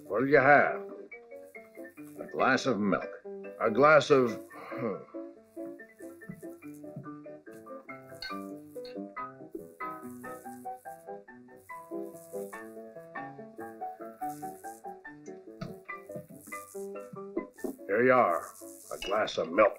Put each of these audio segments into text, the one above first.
What'll you have? A glass of milk. A glass of... Here you are, a glass of milk.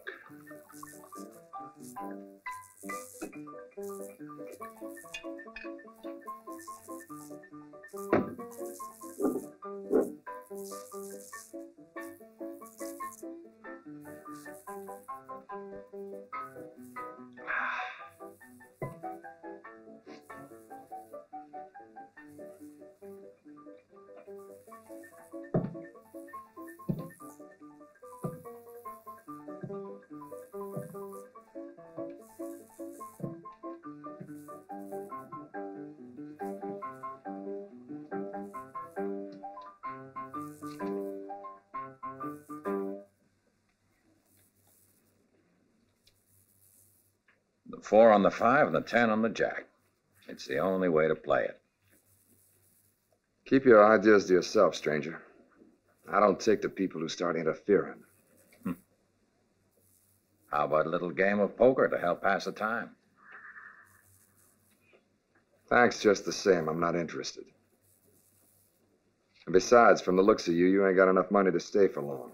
The 4 on the 5 and the 10 on the jack. It's the only way to play it. Keep your ideas to yourself, stranger. I don't take to people who start interfering. How about a little game of poker to help pass the time? Thanks just the same. I'm not interested. And besides, from the looks of you, you ain't got enough money to stay for long.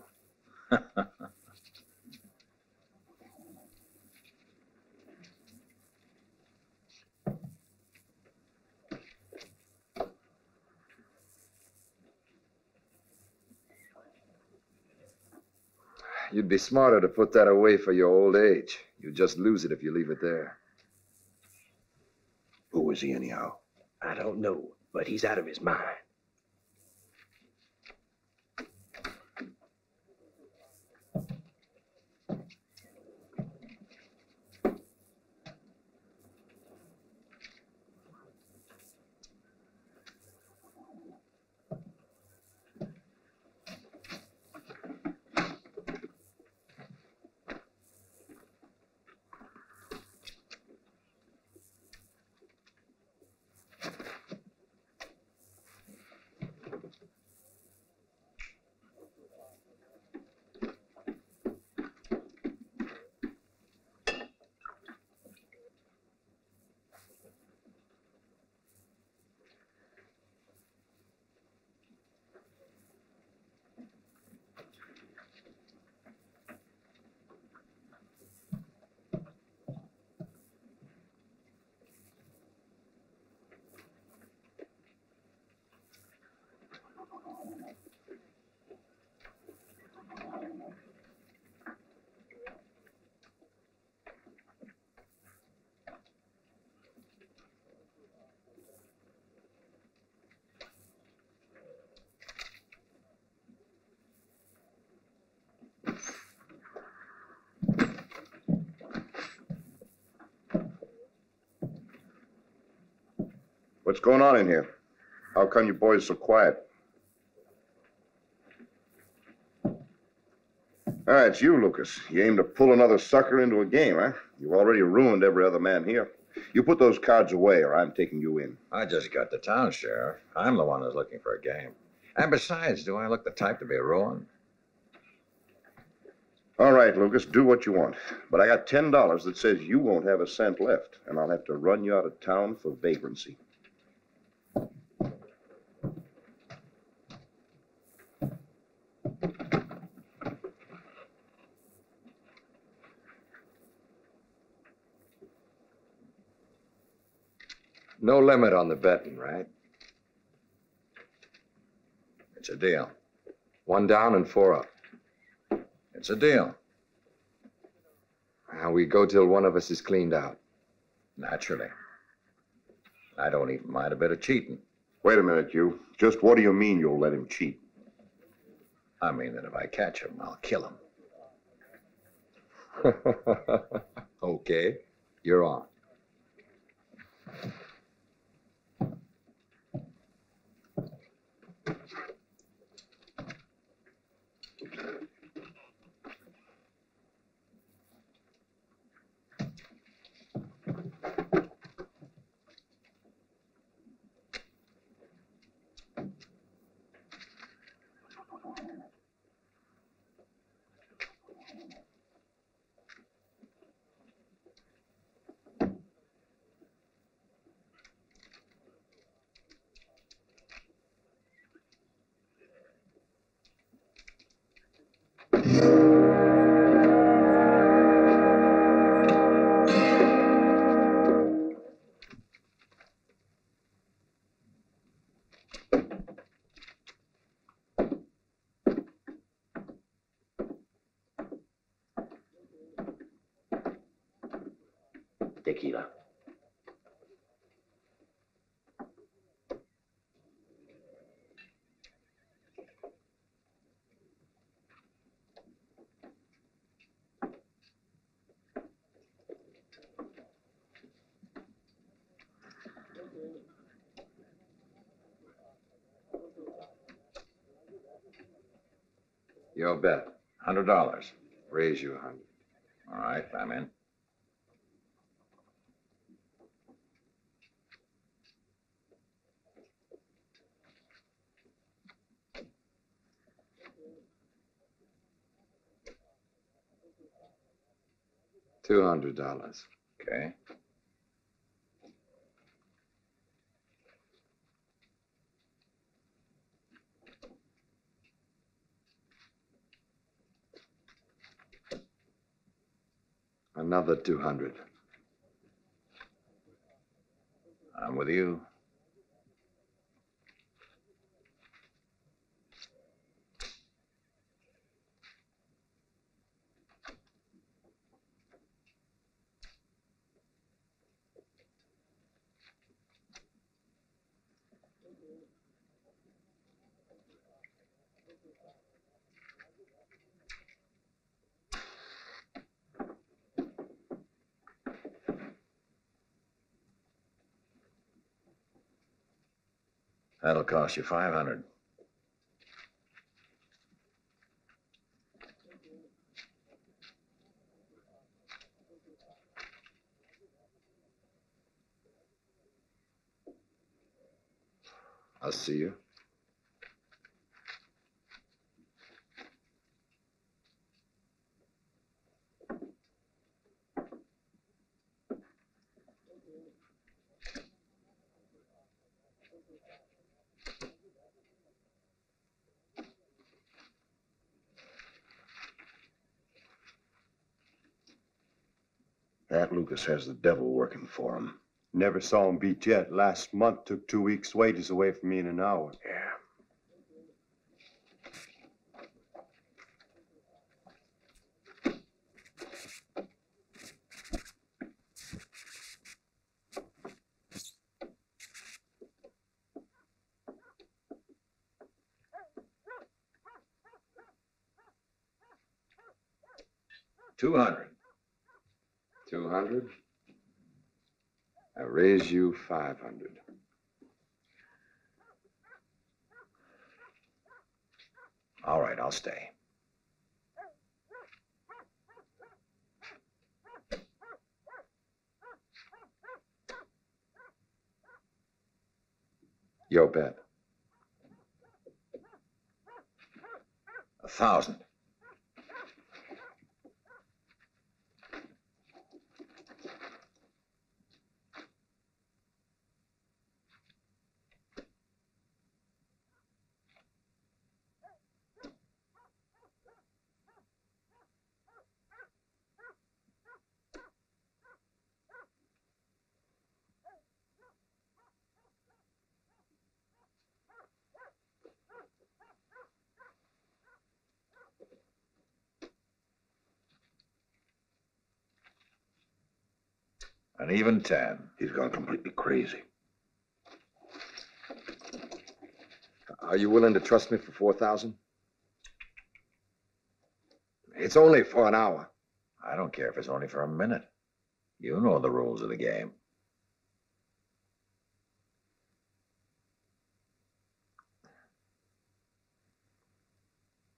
You'd be smarter to put that away for your old age. You'd just lose it if you leave it there. Who was he anyhow? I don't know, but he's out of his mind. What's going on in here? How come you boys so quiet? All right, it's you, Lucas. You aim to pull another sucker into a game, huh? You've already ruined every other man here. You put those cards away, or I'm taking you in. I just got to town, Sheriff. I'm the one who's looking for a game. And besides, do I look the type to be ruined? All right, Lucas, do what you want. But I got $10 that says you won't have a cent left, and I'll have to run you out of town for vagrancy. No limit on the betting, right? It's a deal. 1 down and 4 up. It's a deal. We go till one of us is cleaned out. Naturally. I don't even mind a bit of cheating. Wait a minute, you. Just what do you mean you'll let him cheat? I mean that if I catch him, I'll kill him. Okay, you're on. Tequila. Your bet. $100. Raise you 100. All right, I'm in. $200. Okay. Another 200. I'm with you. That'll cost you 500. I'll see you. That Lucas has the devil working for him. Never saw him beat yet. Last month took 2 weeks' wages away from me in an hour. Yeah. $200. 200. I raise you 500. All right, I'll stay. Your bet. 1,000. An even 10. He's gone completely crazy. Are you willing to trust me for 4,000? It's only for an hour. I don't care if it's only for a minute. You know the rules of the game.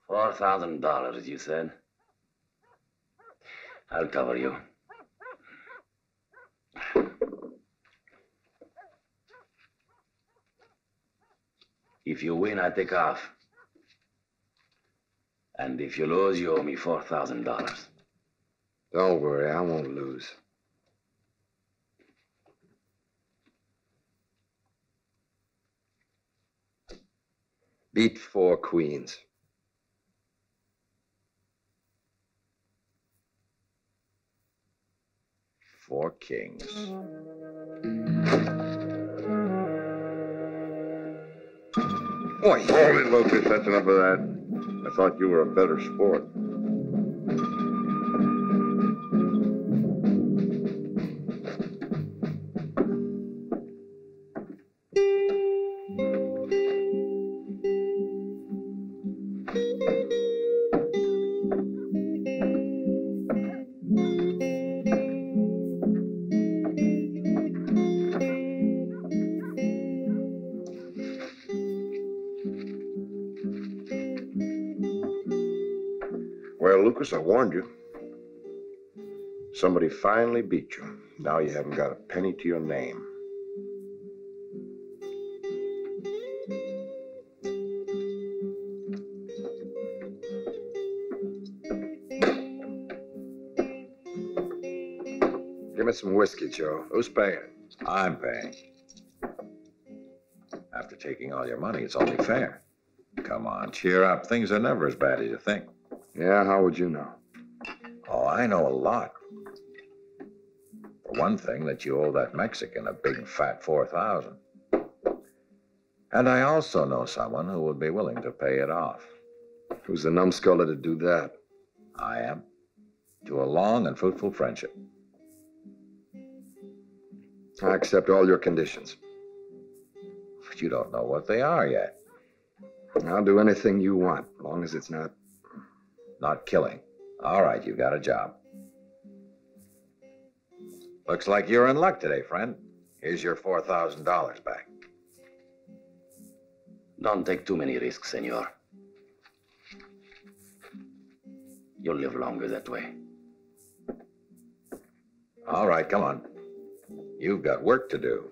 $4,000, you said? I'll cover you. If you win, I take off. And if you lose, you owe me $4,000. Don't worry, I won't lose. Beat 4 queens. 4 kings. Boy, Holy Lucas, that's enough of that. I thought you were a better sport. Well, Lucas, I warned you. Somebody finally beat you. Now you haven't got a penny to your name. give me some whiskey, Joe. Who's paying? I'm paying. After taking all your money, it's only fair. Come on, cheer up. Things are never as bad as you think. Yeah, how would you know? Oh, I know a lot. For one thing, that you owe that Mexican a big fat 4,000. And I also know someone who would be willing to pay it off. Who's the numbskuller to do that? I am. To a long and fruitful friendship. I accept all your conditions. But you don't know what they are yet. I'll do anything you want, as long as it's not... Not killing. All right, you got a job. Looks like you're in luck today, friend. Here's your $4,000 back. Don't take too many risks, senor. You'll live longer that way. All right, come on. You've got work to do.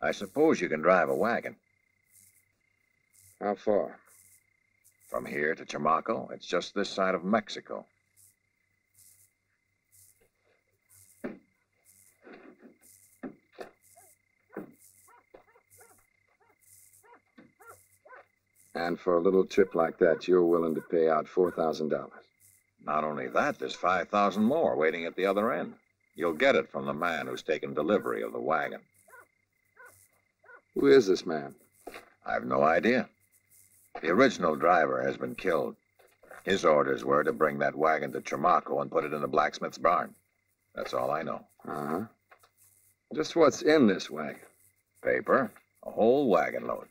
I suppose you can drive a wagon. How far? From here to Chamaco, it's just this side of Mexico. And for a little trip like that, you're willing to pay out $4,000. Not only that, there's 5,000 more waiting at the other end. You'll get it from the man who's taken delivery of the wagon. Who is this man? I've no idea. The original driver has been killed. His orders were to bring that wagon to Chamaco and put it in the blacksmith's barn. That's all I know. Uh-huh. Just what's in this wagon? Paper, a whole wagon load.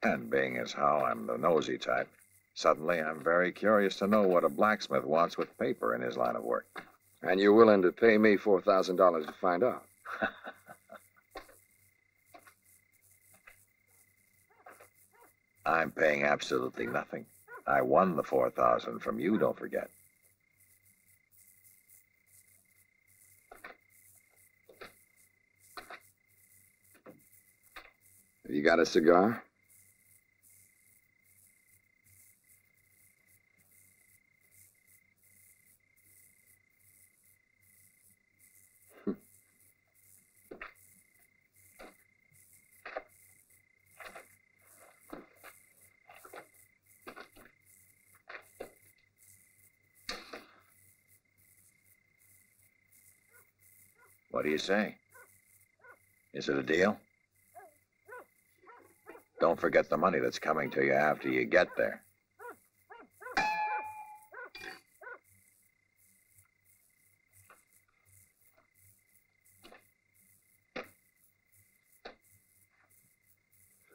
And being as how I'm the nosy type, suddenly I'm very curious to know what a blacksmith wants with paper in his line of work. And you're willing to pay me $4,000 to find out? I'm paying absolutely nothing. I won the $4,000 from you, don't forget. You got a cigar? What do you say? Is it a deal? Don't forget the money that's coming to you after you get there.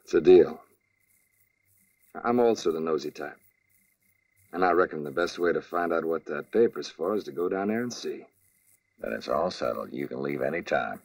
It's a deal. I'm also the nosy type. And I reckon the best way to find out what that paper's for is to go down there and see. Then it's all settled. You can leave any time.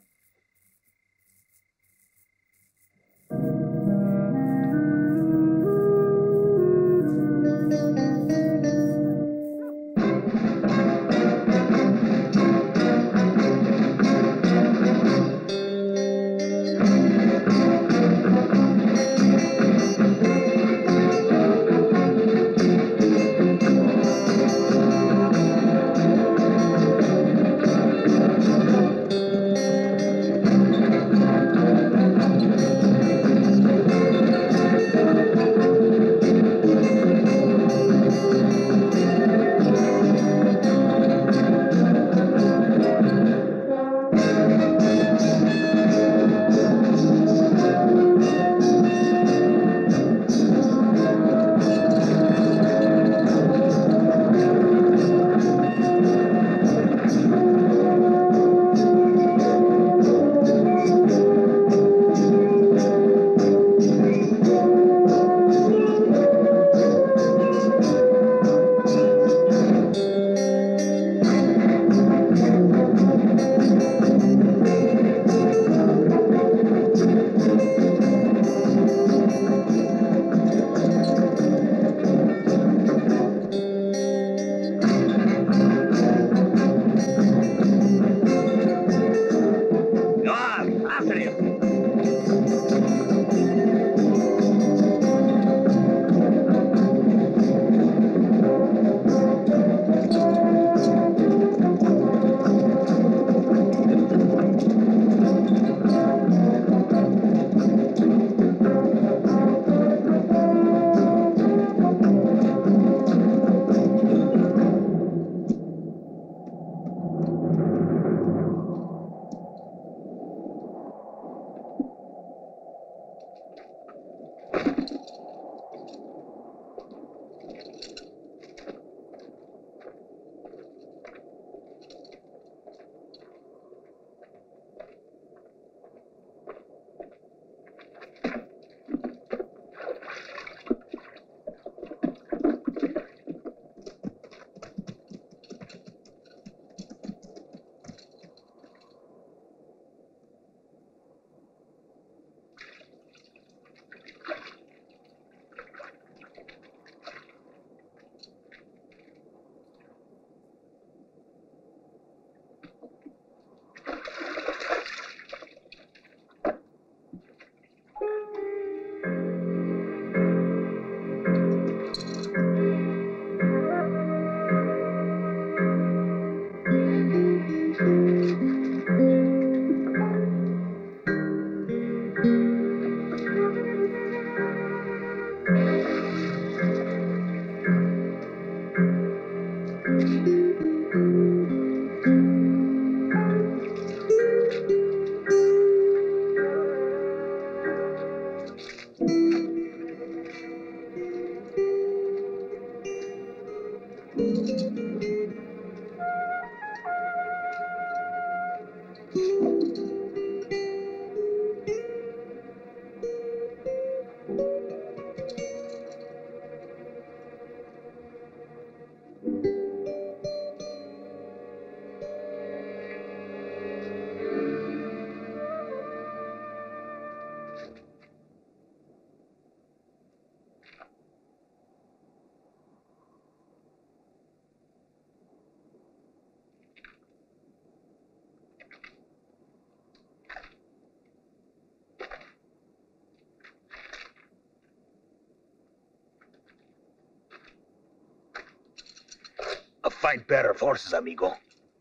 find better horses, amigo.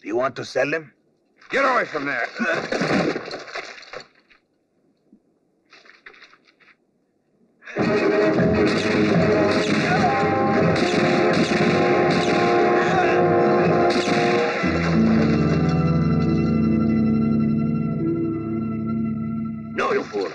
Do you want to sell them? Get away from there. No, you fool.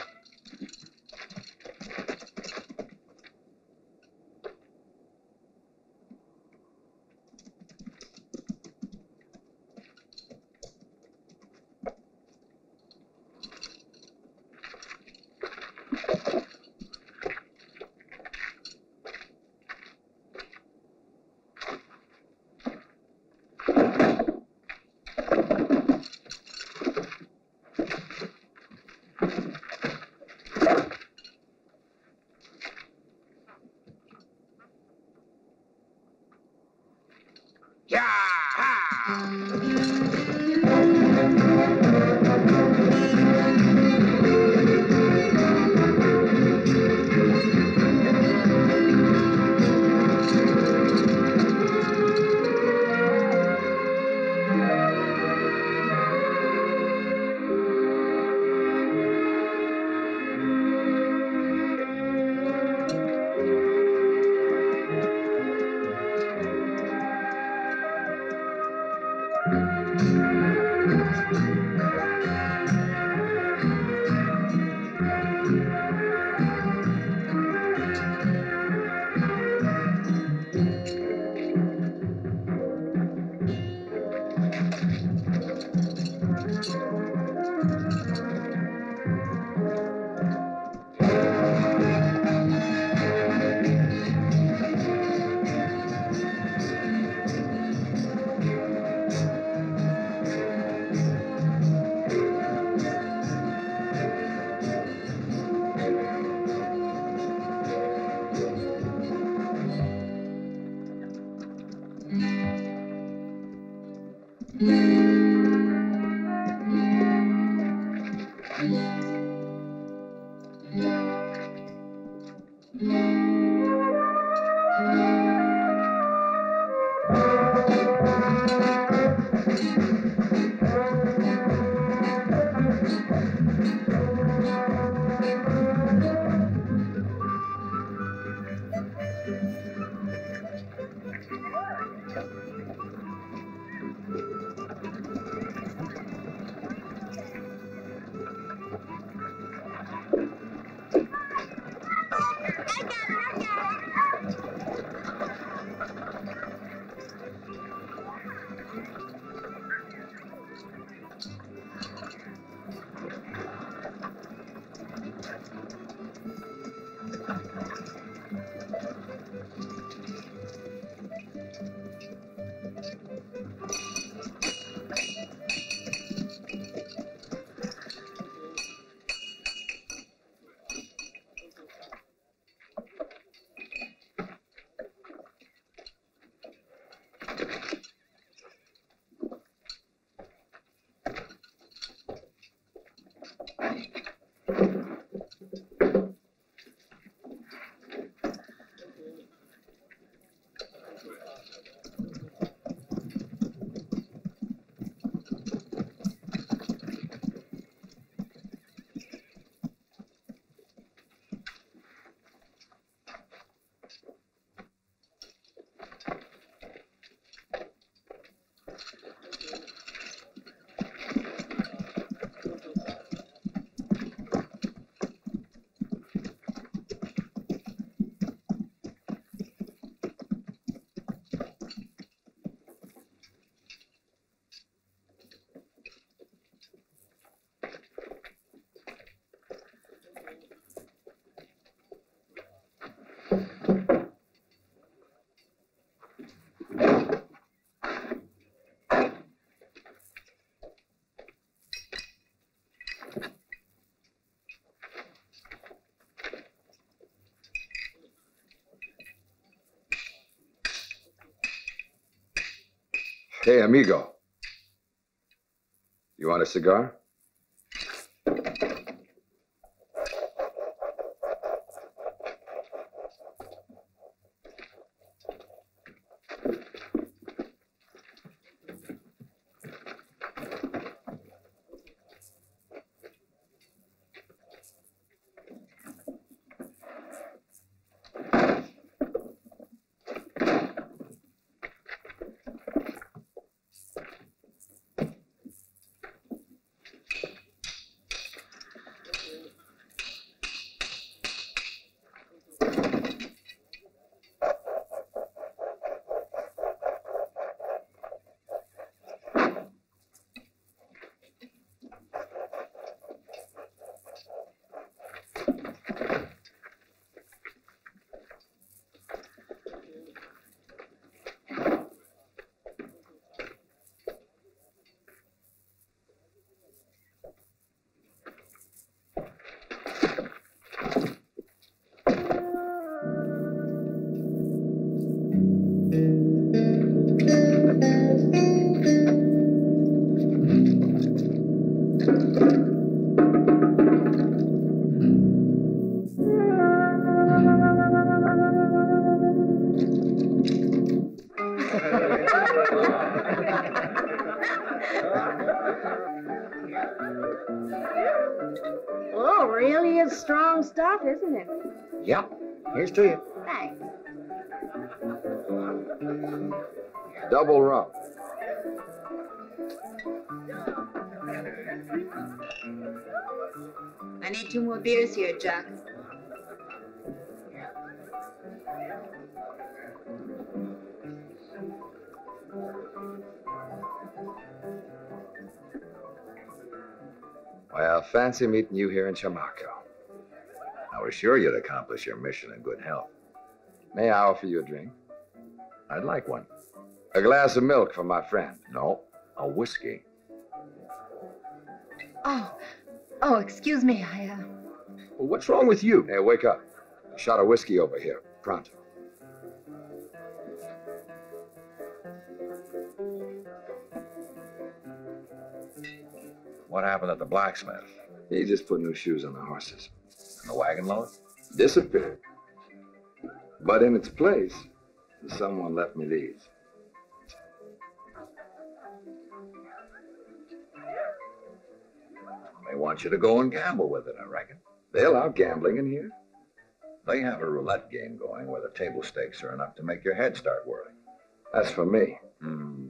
Hey, amigo. You want a cigar? Oh, really is strong stuff, isn't it? Yep. Here's to you. Thanks. Double rum. I need 2 more beers here, Jack. Well, fancy meeting you here in Chamaco. I was sure you'd accomplish your mission in good health. May I offer you a drink? I'd like one. A glass of milk for my friend. No, a whiskey. Oh, excuse me. Well, what's wrong with you? Hey, wake up. A shot of whiskey over here. Pronto. What happened at the blacksmith? He just put new shoes on the horses. And the wagon load? Disappeared. But in its place, someone left me these. They want you to go and gamble with it, I reckon. They allow gambling in here? They have a roulette game going where the table stakes are enough to make your head start whirling. That's for me.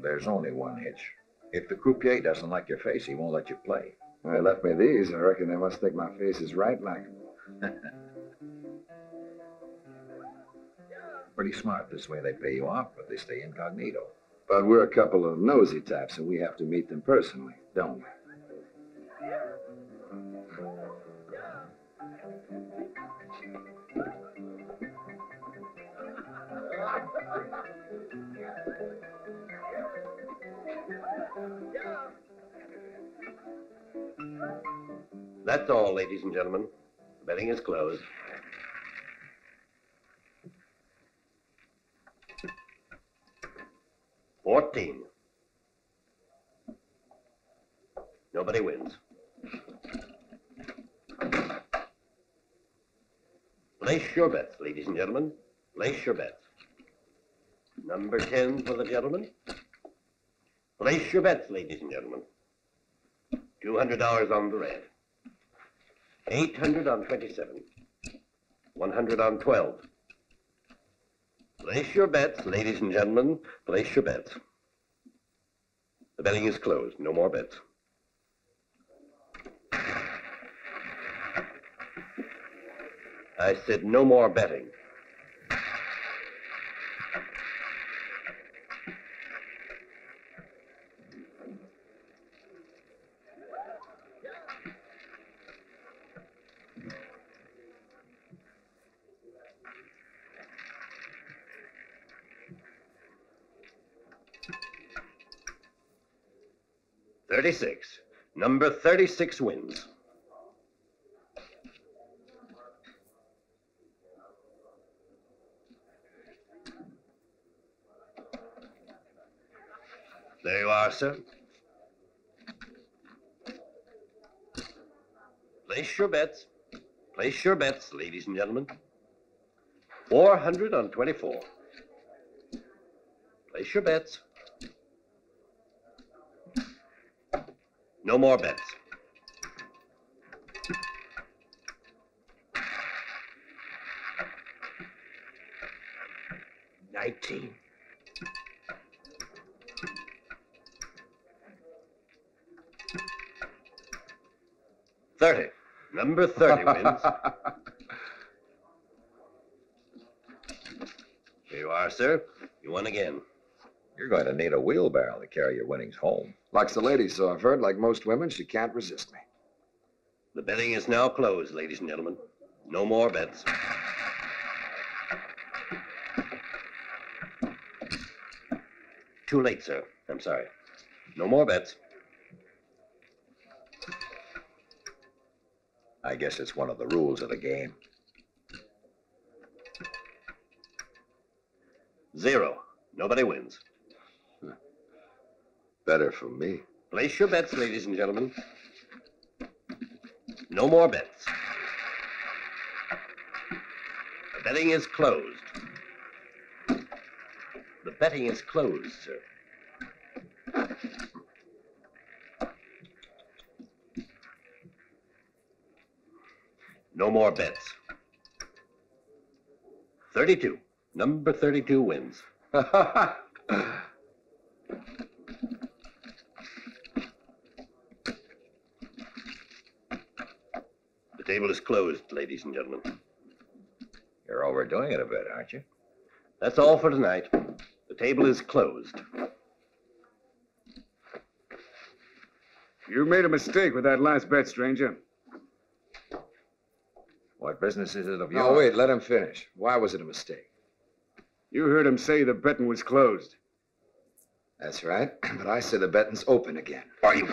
There's only one hitch. If the croupier doesn't like your face, he won't let you play. They left me these. I reckon they must think my face is right like 'em. Pretty smart. This way they pay you off, but they stay incognito. But we're a couple of nosy types, and we have to meet them personally, don't we? That's all, ladies and gentlemen. The betting is closed. $14. Nobody wins. Place your bets, ladies and gentlemen. Place your bets. Number 10 for the gentleman. Place your bets, ladies and gentlemen. $200 on the red. 800 on 27. 100 on 12. Place your bets, ladies and gentlemen. Place your bets. The betting is closed. No more bets. I said no more betting. $36. Number 36 wins. There you are, sir. Place your bets. Place your bets, ladies and gentlemen. 400 on 24. Place your bets. No more bets. $19. $30. Number 30 wins. Here you are, sir. You won again. You're going to need a wheelbarrow to carry your winnings home. Likes the lady, so I've heard. Like most women, she can't resist me. The betting is now closed, ladies and gentlemen. No more bets. Too late, sir. I'm sorry. No more bets. I guess it's one of the rules of the game. 0. Nobody wins. Better for me. Place your bets, ladies and gentlemen. No more bets. The betting is closed. The betting is closed, sir. No more bets. 32. Number 32 wins. The table is closed, ladies and gentlemen. You're overdoing it a bit, aren't you? That's all for tonight. The table is closed. You made a mistake with that last bet, stranger. What business is it of yours? No, wait, let him finish. Why was it a mistake? You heard him say the betting was closed. That's right, but I say the betting's open again. Are you...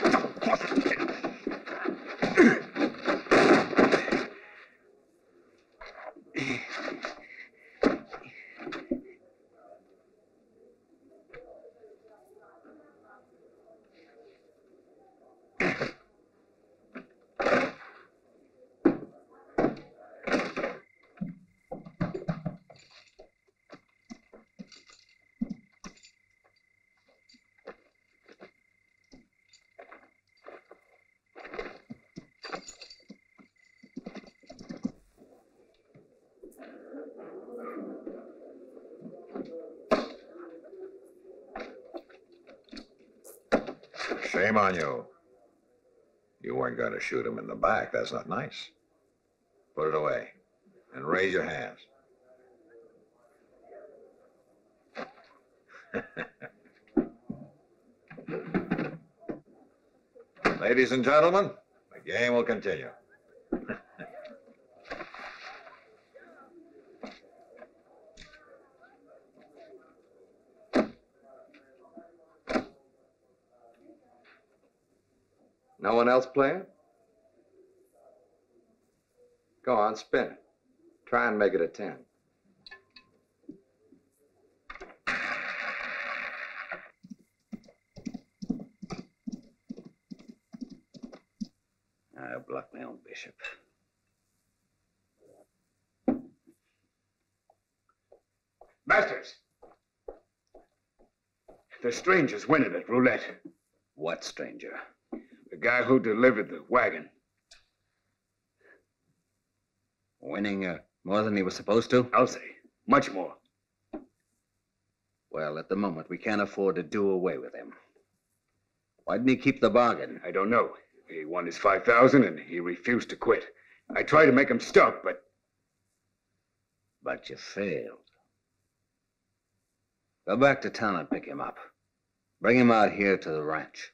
Shame on you. You weren't going to shoot him in the back. That's not nice. Put it away and raise your hands. Ladies and gentlemen, the game will continue. No one else playing? Go on, spin it. Try and make it a 10. I blocked my own bishop. Masters! The stranger's winning at roulette. What stranger? The guy who delivered the wagon. Winning more than he was supposed to? I'll say. Much more. Well, at the moment, we can't afford to do away with him. Why didn't he keep the bargain? I don't know. He won his 5,000 and he refused to quit. I tried to make him stop, but... But you failed. Go back to town and pick him up. Bring him out here to the ranch.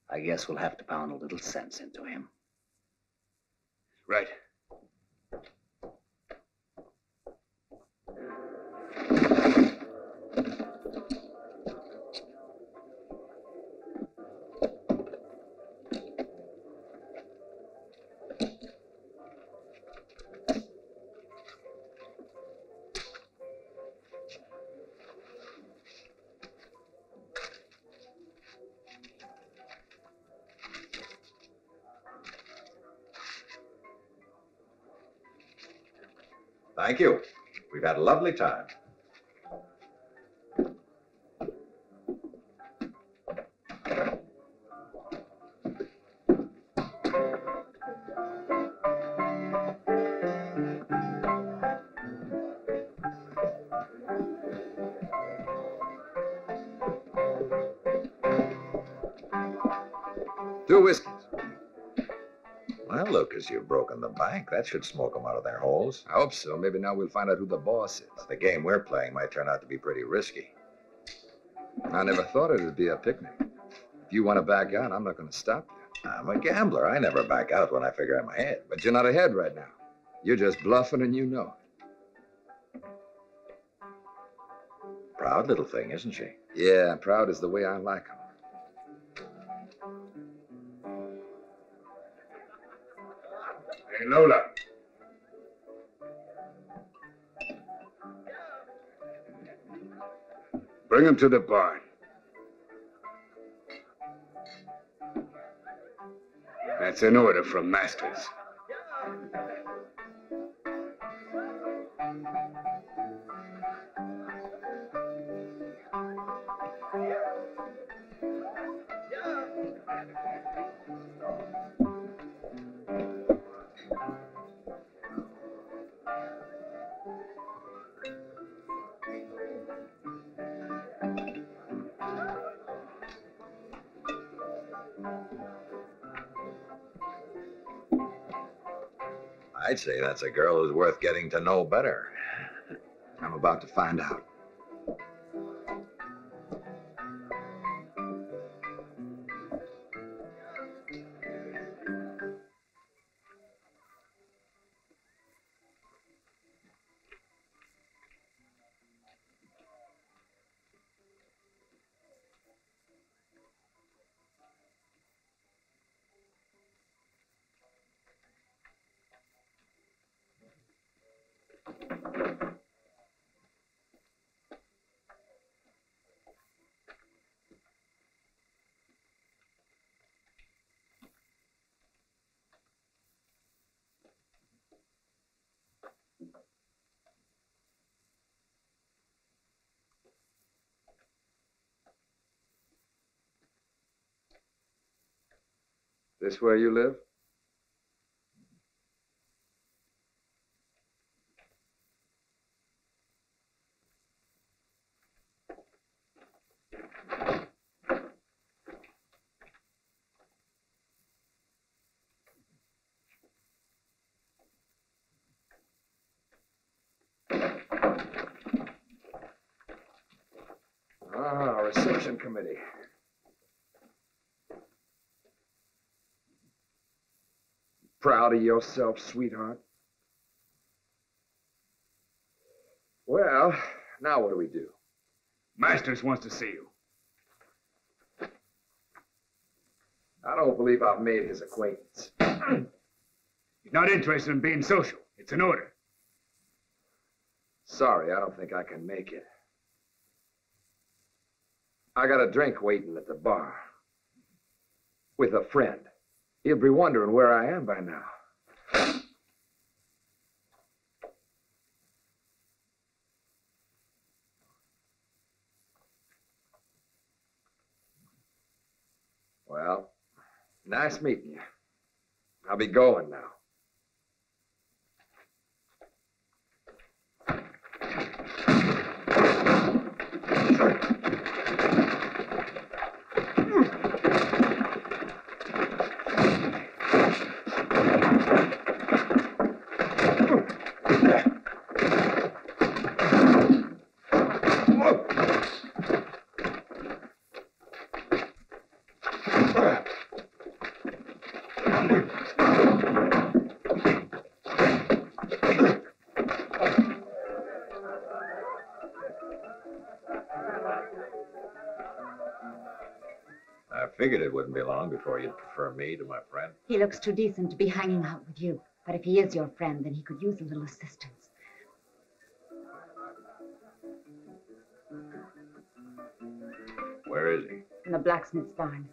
I guess we'll have to pound a little sense into him. Right. Thank you. We've had a lovely time. Two whiskeys. Well, Lucas, you've broken the bank. That should smoke them out of their holes. I hope so. Maybe now we'll find out who the boss is. The game we're playing might turn out to be pretty risky. I never thought it'd be a picnic. If you want to back out, I'm not going to stop you. I'm a gambler. I never back out when I figure I'm ahead. But you're not ahead right now. You're just bluffing and you know it. Proud little thing, isn't she? Yeah, proud is the way I like 'em. Hey, Lola. Bring him to the barn. That's an order from Masters. I'd say that's a girl who's worth getting to know better. I'm about to find out. This where you live? Ah, reception committee. Proud of yourself, sweetheart? Well, now what do we do? Masters wants to see you. I don't believe I've made his acquaintance. He's not interested in being social. It's an order. Sorry, I don't think I can make it. I got a drink waiting at the bar. With a friend. He'll be wondering where I am by now. Well, nice meeting you. I'll be going now. I figured it wouldn't be long before you'd prefer me to my friend. He looks too decent to be hanging out with you. But if he is your friend, then he could use a little assistance. Where is he? In the blacksmith's barn.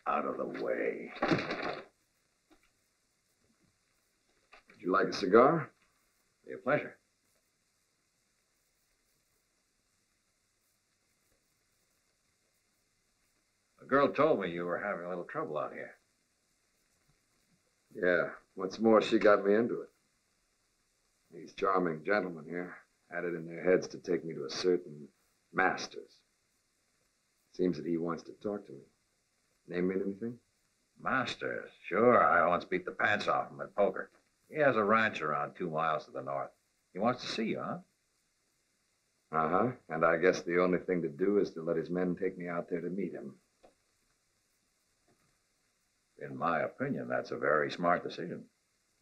Out of the way. Would you like a cigar? Be a pleasure. The girl told me you were having a little trouble out here. Yeah, what's more, she got me into it. These charming gentlemen here had it in their heads to take me to a certain Masters. Seems that he wants to talk to me. Name mean anything? Masters? Sure, I once beat the pants off him at poker. He has a ranch around 2 miles to the north. He wants to see you, huh? Uh-huh. And I guess the only thing to do is to let his men take me out there to meet him. In my opinion, that's a very smart decision.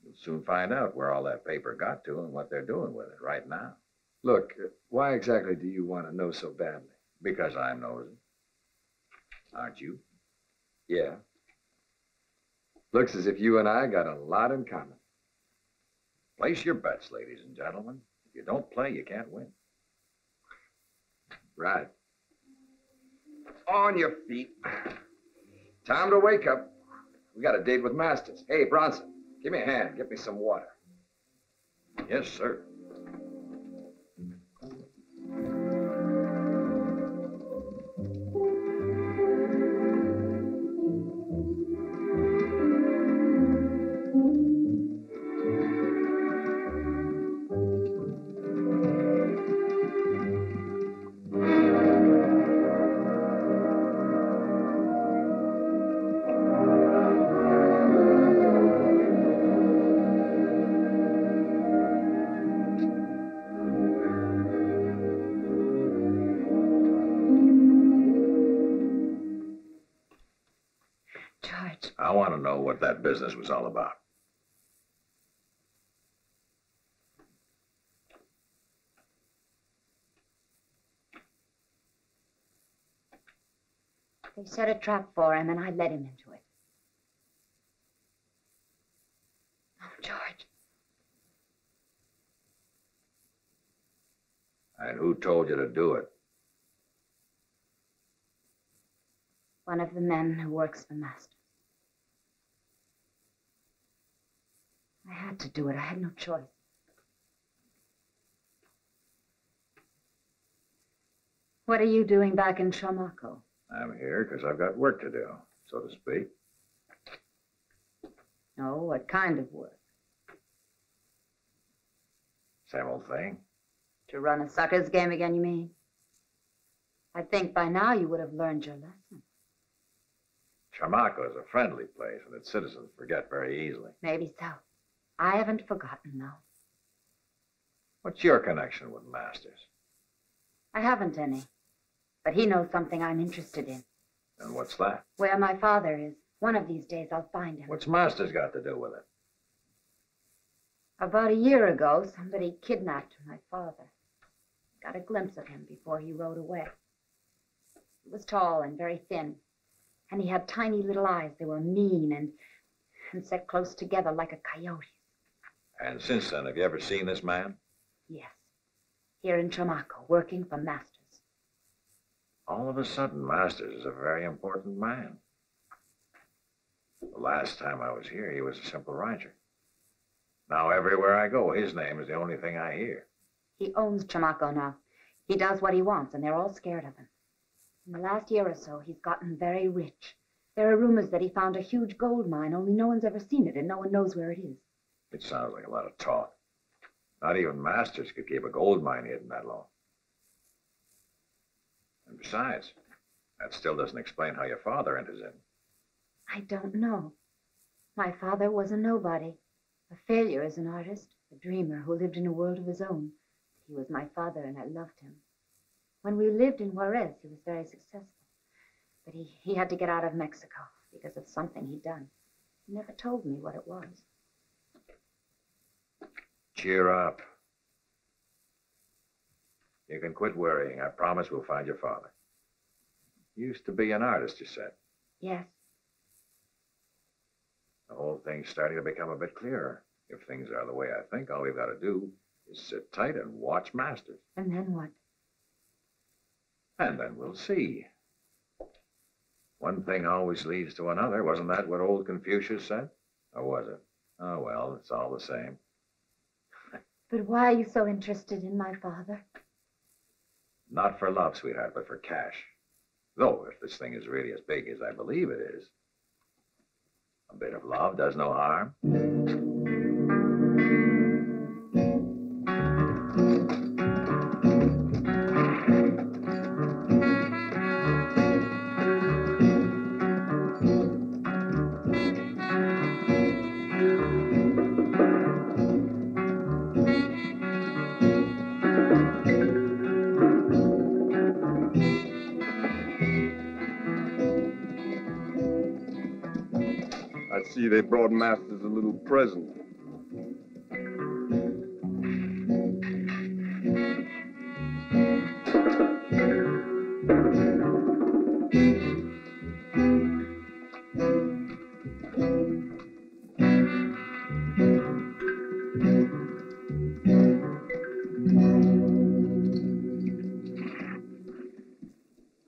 You'll soon find out where all that paper got to and what they're doing with it right now. Look, why exactly do you want to know so badly? Because I'm nosy. Aren't you? Yeah. Looks as if you and I got a lot in common. Place your bets, ladies and gentlemen. If you don't play, you can't win. Right. On your feet. Time to wake up. We got a date with Masters. Hey, Bronson, give me a hand. Get me some water. Yes, sir. chance. I want to know what that business was all about. They set a trap for him, and I led him into it. Oh, George. And who told you to do it? One of the men who works for Masters. I had to do it. I had no choice. What are you doing back in Chamaco? I'm here because I've got work to do, so to speak. Oh, what kind of work? Same old thing. To run a sucker's game again, you mean? I think by now you would have learned your lesson. Chamaco is a friendly place, and its citizens forget very easily. Maybe so. I haven't forgotten, though. What's your connection with Masters? I haven't any. But he knows something I'm interested in. And what's that? Where my father is. One of these days I'll find him. What's Masters got to do with it? About a year ago, somebody kidnapped my father. Got a glimpse of him before he rode away. He was tall and very thin. And he had tiny little eyes. They were mean and set close together like a coyote's. And since then, have you ever seen this man? Yes. Here in Chamaco, working for Masters. All of a sudden, Masters is a very important man. The last time I was here, he was a simple rancher. Now, everywhere I go, his name is the only thing I hear. He owns Chamaco now. He does what he wants, and they're all scared of him. In the last year or so, he's gotten very rich. There are rumors that he found a huge gold mine, only no one's ever seen it, and no one knows where it is. It sounds like a lot of talk. Not even Masters could keep a gold mine hidden that long. And besides, that still doesn't explain how your father enters in. I don't know. My father was a nobody, a failure as an artist, a dreamer who lived in a world of his own. He was my father, and I loved him. When we lived in Juarez, he was very successful. But he had to get out of Mexico because of something he'd done. He never told me what it was. Cheer up. You can quit worrying. I promise we'll find your father. You used to be an artist, you said. Yes. The whole thing's starting to become a bit clearer. If things are the way I think, all we've got to do is sit tight and watch Masters. And then what? And then we'll see. One thing always leads to another. Wasn't that what old Confucius said? Or was it? Oh, well, it's all the same. But why are you so interested in my father? Not for love, sweetheart, but for cash. Though, if this thing is really as big as I believe it is, a bit of love does no harm. I see they brought Masters a little present.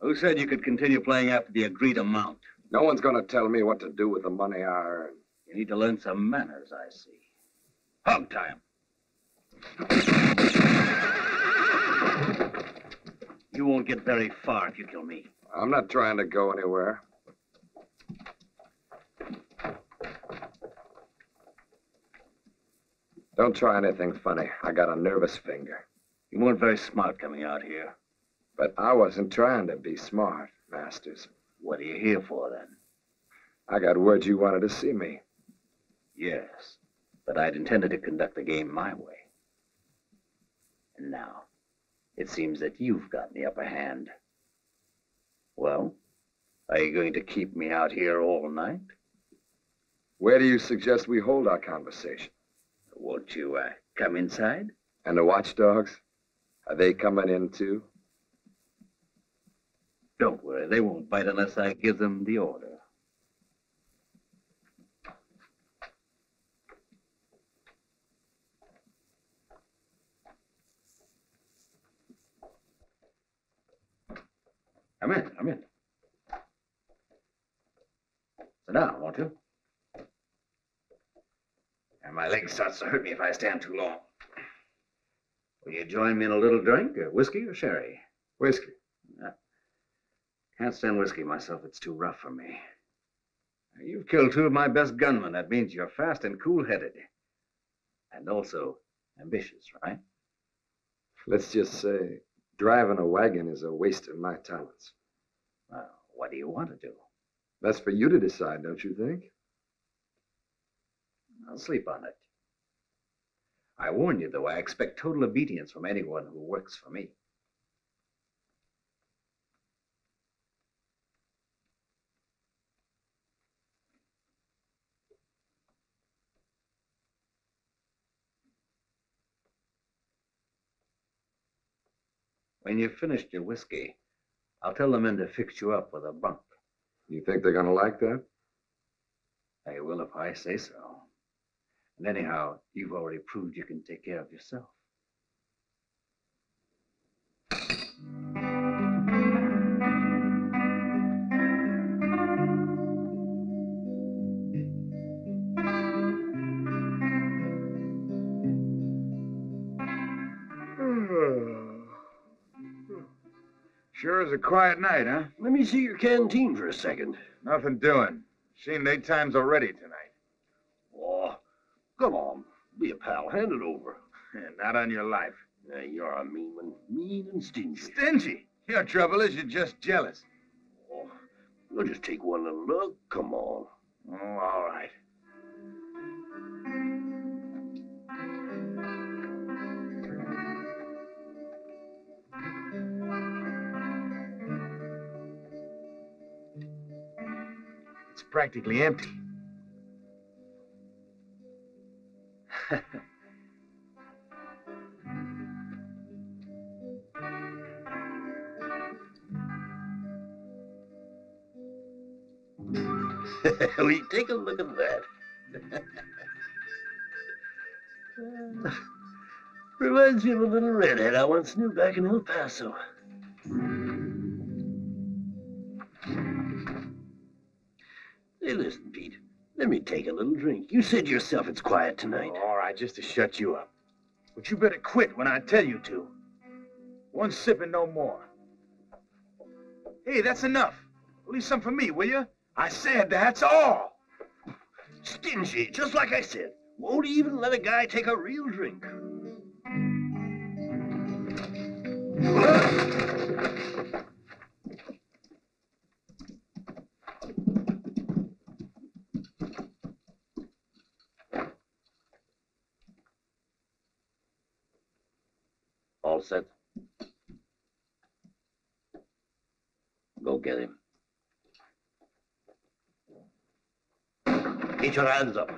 Who said you could continue playing after the agreed amount? No one's going to tell me what to do with the money I earn. You need to learn some manners, I see. Hog time. You won't get very far if you kill me. I'm not trying to go anywhere. Don't try anything funny. I got a nervous finger. You weren't very smart coming out here. But I wasn't trying to be smart, Masters. What are you here for, then? I got word you wanted to see me. Yes, but I'd intended to conduct the game my way. And now, it seems that you've got the upper hand. Well, are you going to keep me out here all night? Where do you suggest we hold our conversation? Won't you, come inside? And the watchdogs? Are they coming in too? Don't worry, they won't bite unless I give them the order. Come in, come in. Sit down, won't you? And my leg starts to hurt me if I stand too long. Will you join me in a little drink, or whiskey or sherry? Whiskey. Can't stand whiskey myself. It's too rough for me. You've killed two of my best gunmen. That means you're fast and cool-headed. And also ambitious, right? Let's just say driving a wagon is a waste of my talents. Well, what do you want to do? That's for you to decide, don't you think? I'll sleep on it. I warn you, though, I expect total obedience from anyone who works for me. When you've finished your whiskey, I'll tell the men to fix you up with a bunk. You think they're going to like that? They will if I say so. And anyhow, you've already proved you can take care of yourself. Sure is a quiet night, huh? Let me see your canteen for a second. Nothing doing. Seen 8 times already tonight. Oh, come on. Be a pal. Hand it over. Not on your life. You're a mean one. Mean and stingy. Stingy? Your trouble is you're just jealous. Oh, you'll just take one little look. Come on. Oh, all right. It's practically empty. Will you take a look at that? Reminds me of a little redhead I once knew back in El Paso. Hey, listen, Pete. Let me take a little drink. You said yourself it's quiet tonight. Oh, all right, just to shut you up. But you better quit when I tell you to. One sip and no more. Hey, that's enough. Leave some for me, will you? I said that's all. Stingy, just like I said. Won't even let a guy take a real drink. All set? Go get him. Get your hands up.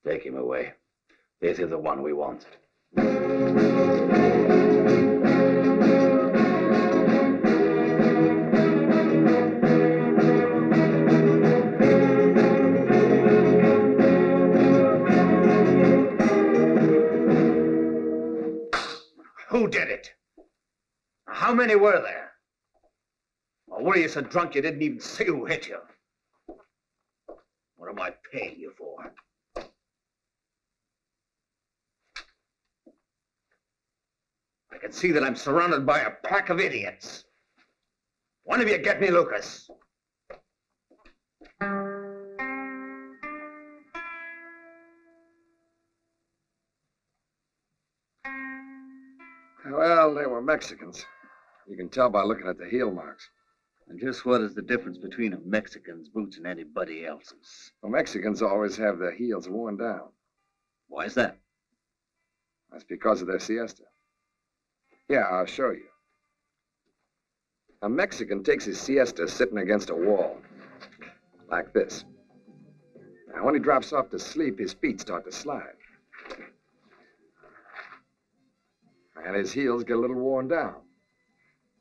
Take him away. This is the one we want. Who did it? How many were there? Or were you so drunk you didn't even see who hit you? What am I paying you for? I can see that I'm surrounded by a pack of idiots. One of you get me Lucas. Well, they were Mexicans. You can tell by looking at the heel marks. And just what is the difference between a Mexican's boots and anybody else's? Well, Mexicans always have their heels worn down. Why is that? That's because of their siesta. Here, I'll show you. A Mexican takes his siesta sitting against a wall, like this. Now, when he drops off to sleep, his feet start to slide. And his heels get a little worn down.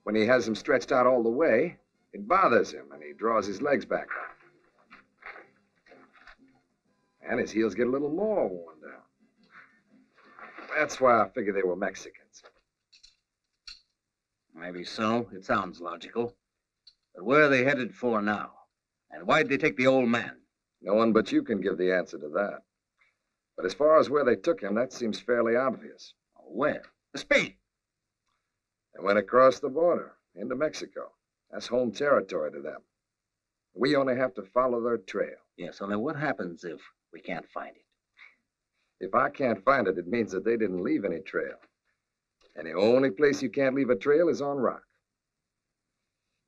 When he has them stretched out all the way, it bothers him, and he draws his legs back up. And his heels get a little more worn down. That's why I figure they were Mexicans. Maybe so. It sounds logical. But where are they headed for now? And why'd they take the old man? No one but you can give the answer to that. But as far as where they took him, that seems fairly obvious. Where? Spain. They went across the border into Mexico. That's home territory to them. We only have to follow their trail. Yes, only what happens if we can't find it? If I can't find it, it means that they didn't leave any trail. And the only place you can't leave a trail is on rock.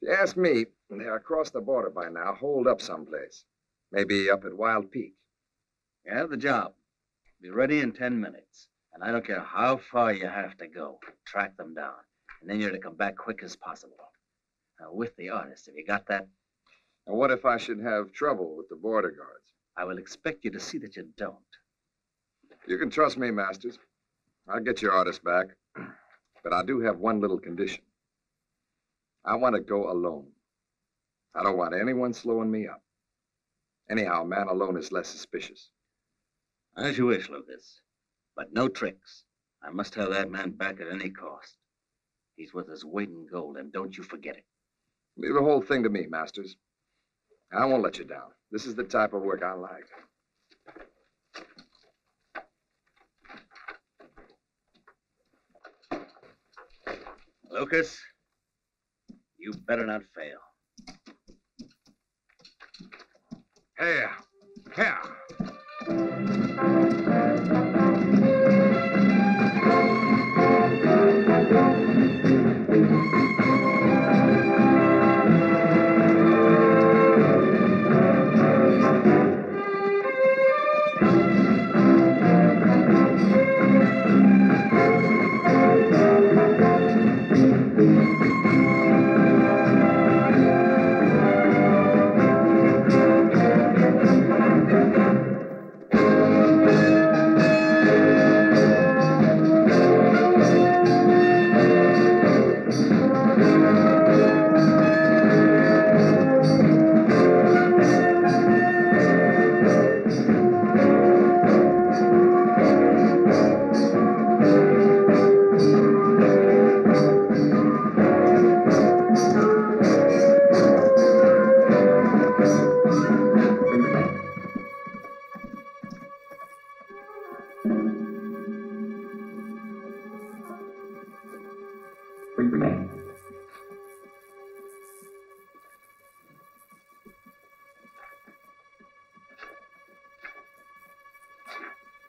If you ask me, they're across the border by now, holed up someplace. Maybe up at Wild Peak. You have the job. Be ready in 10 minutes. And I don't care how far you have to go. Track them down. And then you're to come back quick as possible. Now, with the artist, have you got that? And what if I should have trouble with the border guards? I will expect you to see that you don't. You can trust me, Masters. I'll get your artist back. But I do have one little condition. I want to go alone. I don't want anyone slowing me up. Anyhow, a man alone is less suspicious. As you wish, Lucas. But no tricks. I must have that man back at any cost. He's worth his weight in gold, and don't you forget it. Leave the whole thing to me, Masters. I won't let you down. This is the type of work I like. Lucas, you better not fail. Here. Here.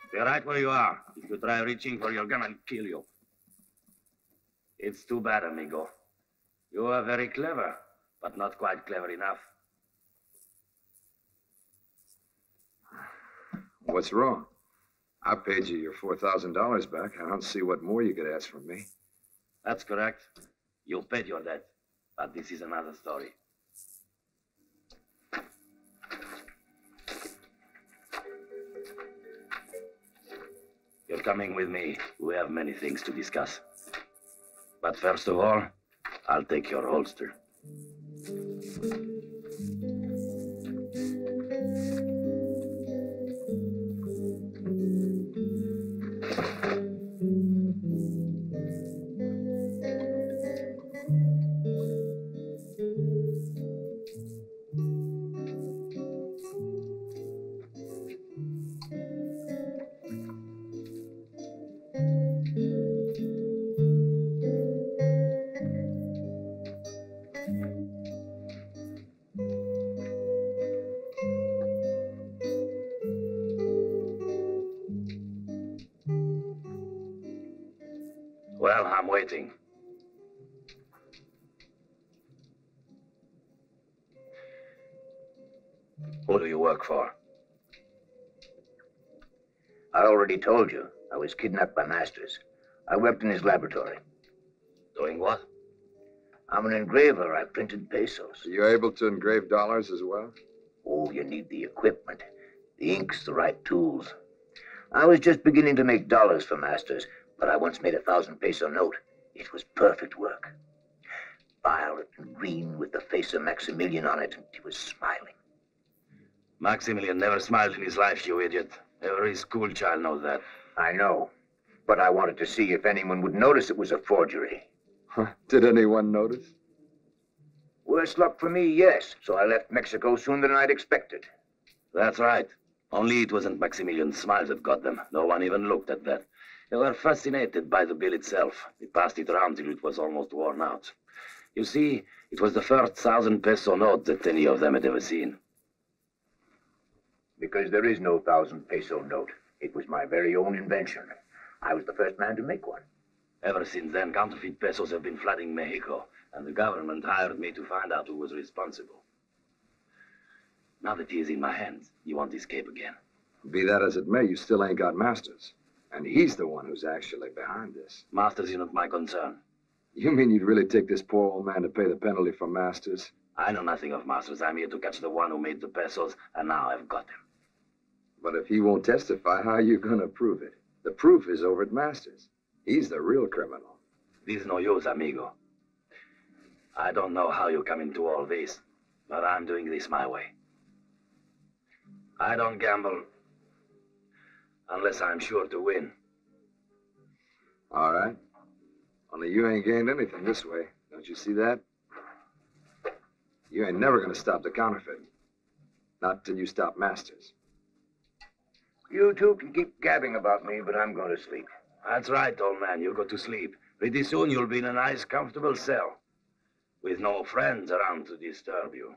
Stay right where you are. If you try reaching for your gun, I'll kill you. It's too bad, amigo. You are very clever, but not quite clever enough. What's wrong? I paid you your $4,000 back. I don't see what more you could ask from me. That's correct. You paid your debt, but this is another story. You're coming with me. We have many things to discuss. But first of all, I'll take your holster. Well, I'm waiting. Who do you work for? I already told you. I was kidnapped by Masters. I worked in his laboratory. Doing what? I'm an engraver. I printed pesos. Are you able to engrave dollars as well? Oh, you need the equipment. The inks, the right tools. I was just beginning to make dollars for Masters, but I once made a 1,000-peso note. It was perfect work. Violet and green with the face of Maximilian on it, and he was smiling. Maximilian never smiled in his life, you idiot. Every school child knows that. I know, but I wanted to see if anyone would notice it was a forgery. Did anyone notice? Worse luck for me, yes. So I left Mexico sooner than I'd expected. That's right. Only it wasn't Maximilian's smile that got them. No one even looked at that. They were fascinated by the bill itself. They passed it around till it was almost worn out. You see, it was the first 1,000-peso note that any of them had ever seen. Because there is no 1,000-peso note. It was my very own invention. I was the first man to make one. Ever since then, counterfeit pesos have been flooding Mexico, and the government hired me to find out who was responsible. Now that he is in my hands, you won't escape again. Be that as it may, you still ain't got Masters. And he's the one who's actually behind this. Masters is not my concern. You mean you'd really take this poor old man to pay the penalty for Masters? I know nothing of Masters. I'm here to catch the one who made the pesos, and now I've got him. But if he won't testify, how are you going to prove it? The proof is over at Masters. He's the real criminal. This is no use, amigo. I don't know how you come into all this, but I'm doing this my way. I don't gamble unless I'm sure to win. All right. Only you ain't gained anything this way. Don't you see that? You ain't never going to stop the counterfeiting. Not till you stop Masters. You two can keep gabbing about me, but I'm going to sleep. That's right, old man. You go to sleep. Pretty soon you'll be in a nice, comfortable cell with no friends around to disturb you.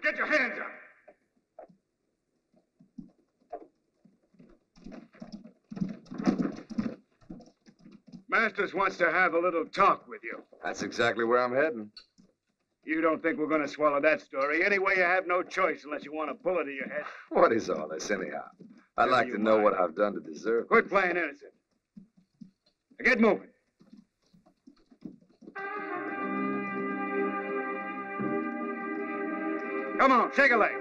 get your hands up. Masters wants to have a little talk with you. That's exactly where I'm heading. You don't think we're going to swallow that story? Anyway, you have no choice unless you want a bullet in your head. What is all this, anyhow? I'd like to know what I've done to deserve it. Quit playing innocent. Now get moving. Come on, shake a leg.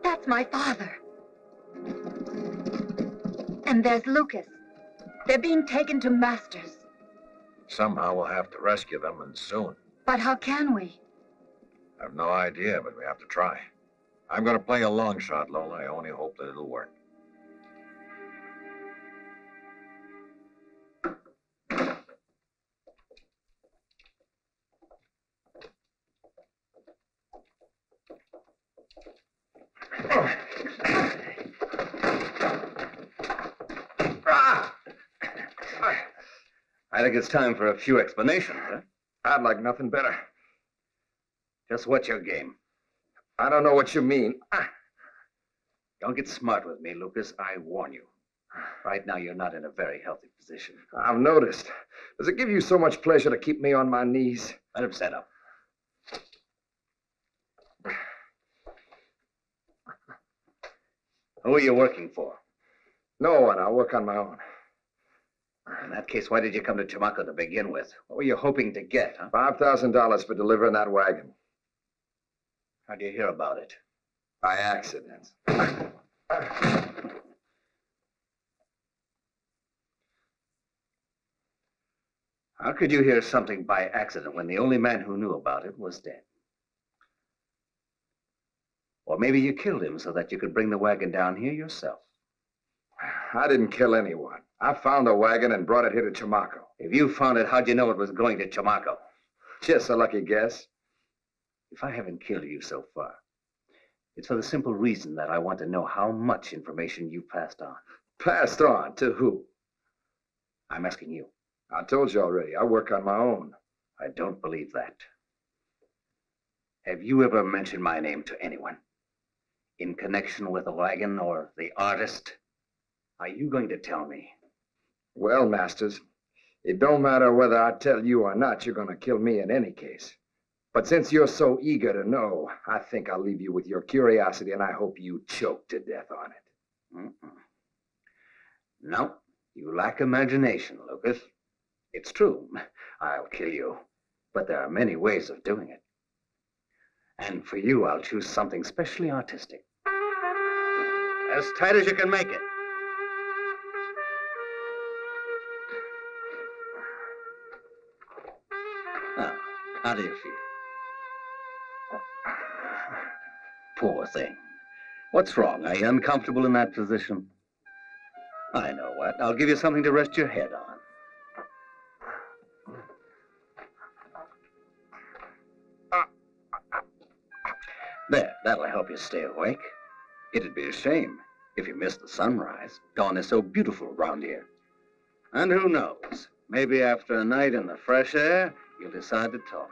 That's my father. And there's Lucas. They're being taken to Masters. Somehow we'll have to rescue them, and soon. But how can we? I have no idea, but we have to try. I'm going to play a long shot, Lola. I only hope that it'll work. I think it's time for a few explanations, huh? I'd like nothing better. Just what's your game? I don't know what you mean. Don't get smart with me, Lucas. I warn you. Right now, you're not in a very healthy position. I've noticed. Does it give you so much pleasure to keep me on my knees? Let him set up. Who are you working for? No one. I work on my own. In that case, why did you come to Chamaco to begin with? What were you hoping to get, huh? $5,000 for delivering that wagon. How'd you hear about it? By accident. How could you hear something by accident when the only man who knew about it was dead? Or maybe you killed him so that you could bring the wagon down here yourself. I didn't kill anyone. I found the wagon and brought it here to Chamaco. If you found it, how'd you know it was going to Chamaco? Just a lucky guess. If I haven't killed you so far, it's for the simple reason that I want to know how much information you passed on. Passed on? To who? I'm asking you. I told you already. I work on my own. I don't believe that. Have you ever mentioned my name to anyone? In connection with the wagon or the artist? Are you going to tell me? Well, Masters, it don't matter whether I tell you or not, you're going to kill me in any case. But since you're so eager to know, I think I'll leave you with your curiosity, and I hope you choke to death on it. No, you lack imagination, Lucas. It's true, I'll kill you, but there are many ways of doing it. And for you, I'll choose something specially artistic. As tight as you can make it. Now, how do you feel? Poor thing. What's wrong? Are you uncomfortable in that position? I know what. I'll give you something to rest your head on. There, that'll help you stay awake. It'd be a shame if you missed the sunrise. Dawn is so beautiful around here. And who knows? Maybe after a night in the fresh air, you'll decide to talk.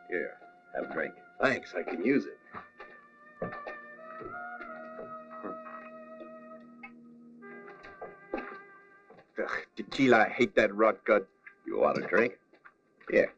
Here, have a drink. Thanks, I can use it. Ugh, tequila, I hate that rot gut. You want a drink? Here.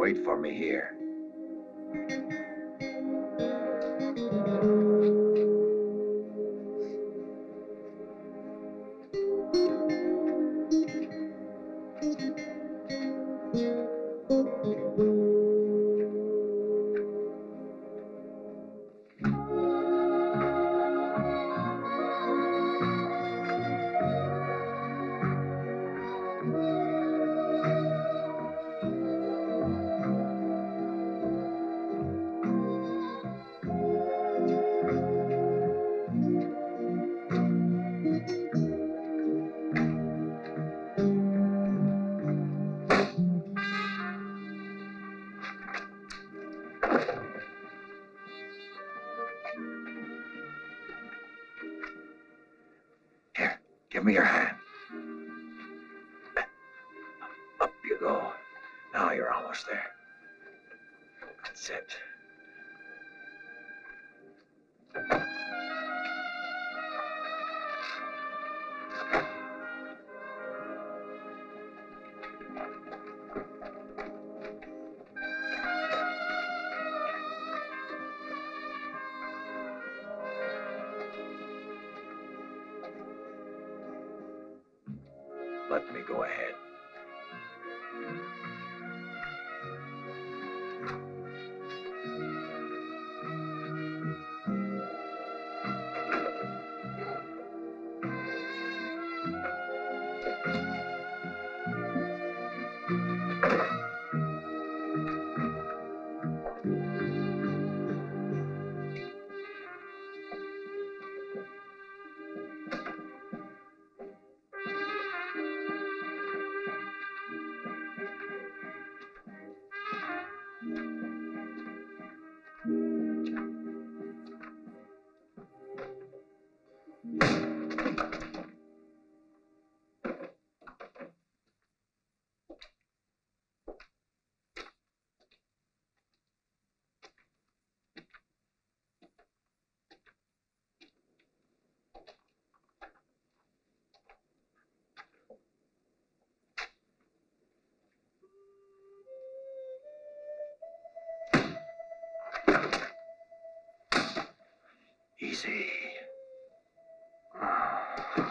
wait for me here. Give me your hand. Up you go. Now you're almost there. That's it. Let me go ahead. Easy.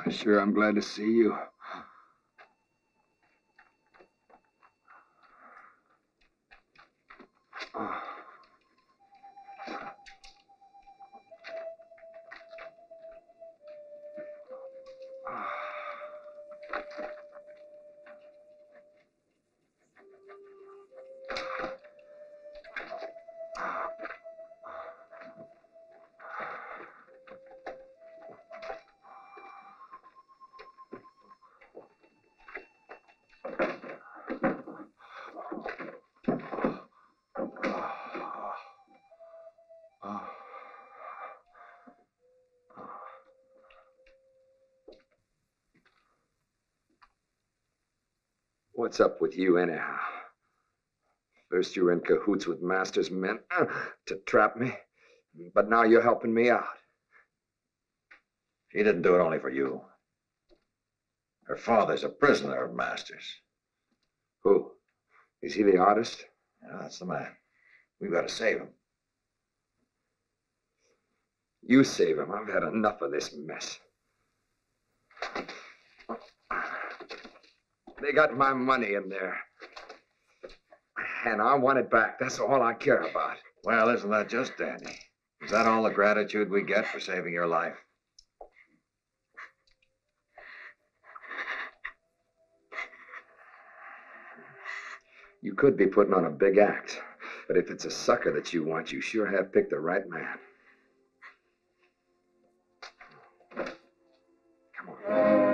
Sure, I'm glad to see you. What's up with you, anyhow? First you were in cahoots with Master's men to trap me, but now you're helping me out. She didn't do it only for you. Her father's a prisoner of Master's. Who? Is he the artist? Yeah, that's the man. We've got to save him. You save him. I've had enough of this mess. They got my money in there. And I want it back. That's all I care about. Well, isn't that just dandy? Is that all the gratitude we get for saving your life? You could be putting on a big act. But if it's a sucker that you want, you sure have picked the right man. Come on.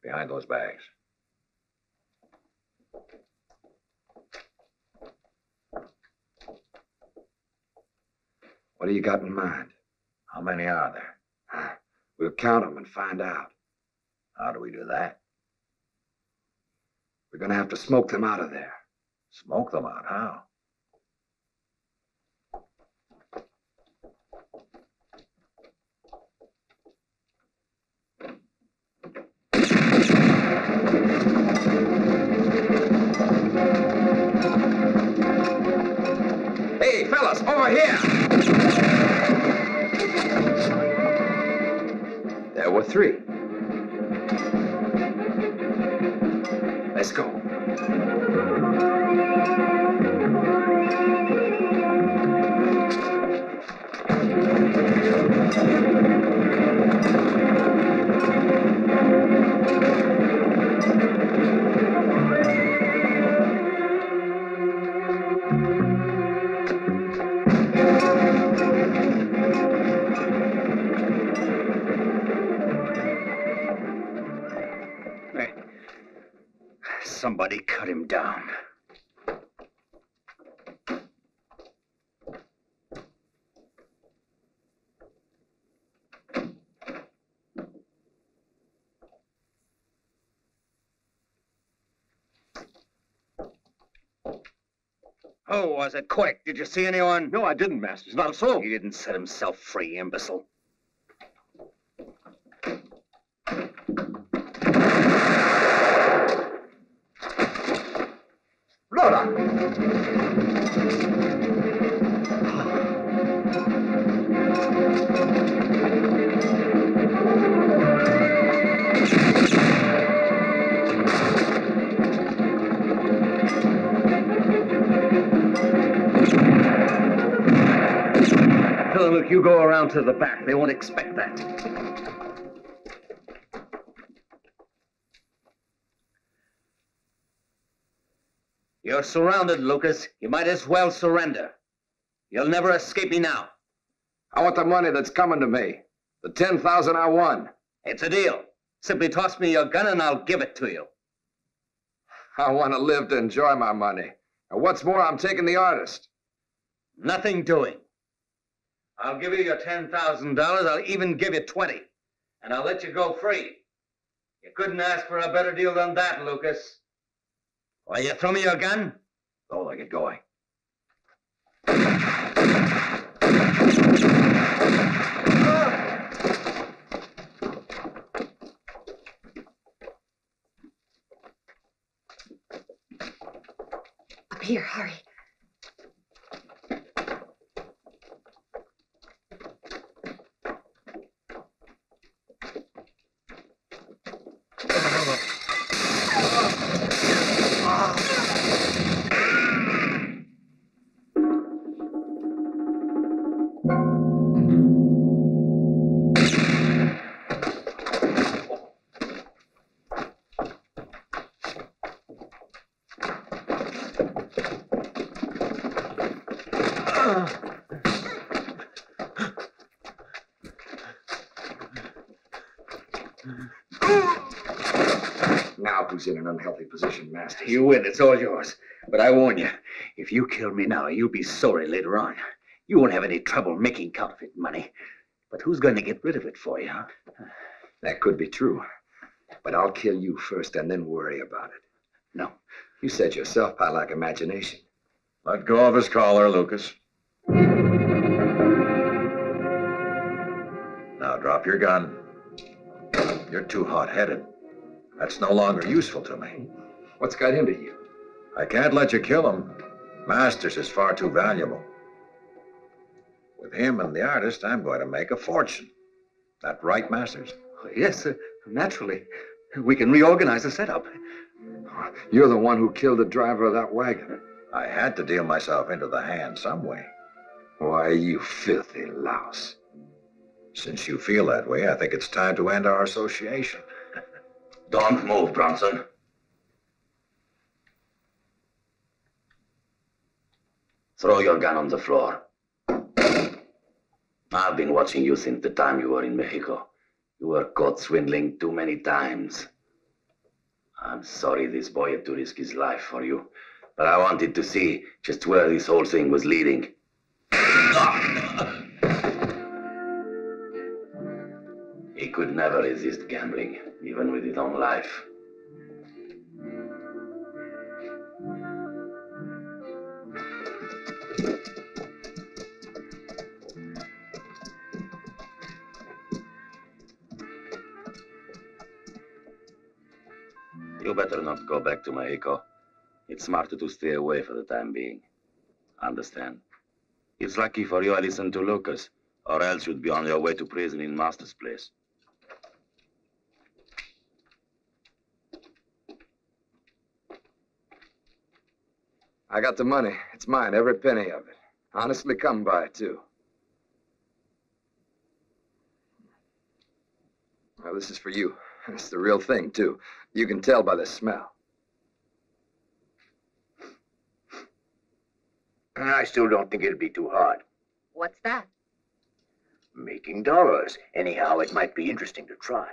Behind those bags. What do you got in mind? How many are there? We'll count them and find out. How do we do that? We're gonna have to smoke them out of there. Smoke them out, how? Hey, fellas, over here! There were 3. Let's go. Somebody cut him down. Who was it? Quick, did you see anyone? No, I didn't, Masters. Not a soul. He didn't set himself free, imbecile. Look, you go around to the back. They won't expect that. You're surrounded, Lucas. You might as well surrender. You'll never escape me now. I want the money that's coming to me. The 10,000 I won. It's a deal. Simply toss me your gun and I'll give it to you. I want to live to enjoy my money. And what's more, I'm taking the artist. Nothing doing. I'll give you your $10,000. I'll even give you 20. And I'll let you go free. You couldn't ask for a better deal than that, Lucas. Will you throw me your gun? Oh, look, get going. Up here, hurry. Now who's in an unhealthy position, Master? You win. It's all yours. But I warn you, if you kill me now, you'll be sorry later on. You won't have any trouble making counterfeit money. But who's going to get rid of it for you, huh? That could be true. But I'll kill you first and then worry about it. No. You said yourself I lack imagination. Let go of his collar, Lucas. Now drop your gun. You're too hot-headed. That's no longer useful to me. What's got into you? I can't let you kill him. Masters is far too valuable. With him and the artist, I'm going to make a fortune. That right, Masters? Yes, naturally. We can reorganize the setup. You're the one who killed the driver of that wagon. I had to deal myself into the hand some way. Why, you filthy louse. Since you feel that way, I think it's time to end our association. Don't move, Bronson. Throw your gun on the floor. I've been watching you since the time you were in Mexico. You were caught swindling too many times. I'm sorry this boy had to risk his life for you, but I wanted to see just where this whole thing was leading. He could never resist gambling, even with his own life. You better not go back to Mexico. It's smarter to stay away for the time being. Understand? It's lucky for you I listened to Lucas, or else you'd be on your way to prison in Master's place. I got the money. It's mine, every penny of it. Honestly come by, too. Well, this is for you. It's the real thing, too. You can tell by the smell. I still don't think it'd be too hard. What's that? Making dollars. Anyhow, it might be interesting to try.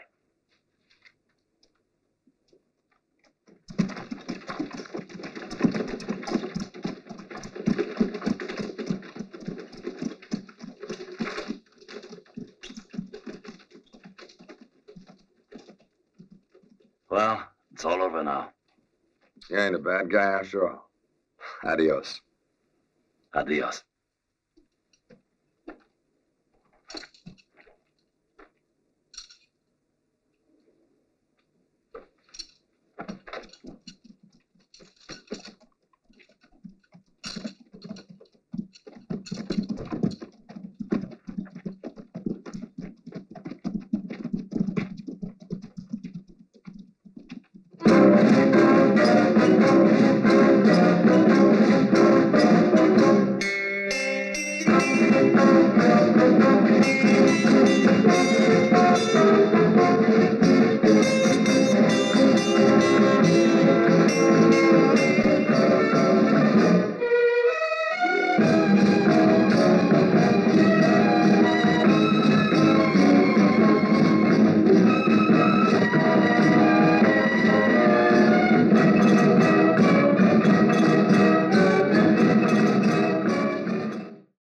Well, it's all over now. You ain't a bad guy after all. Adios. Adios.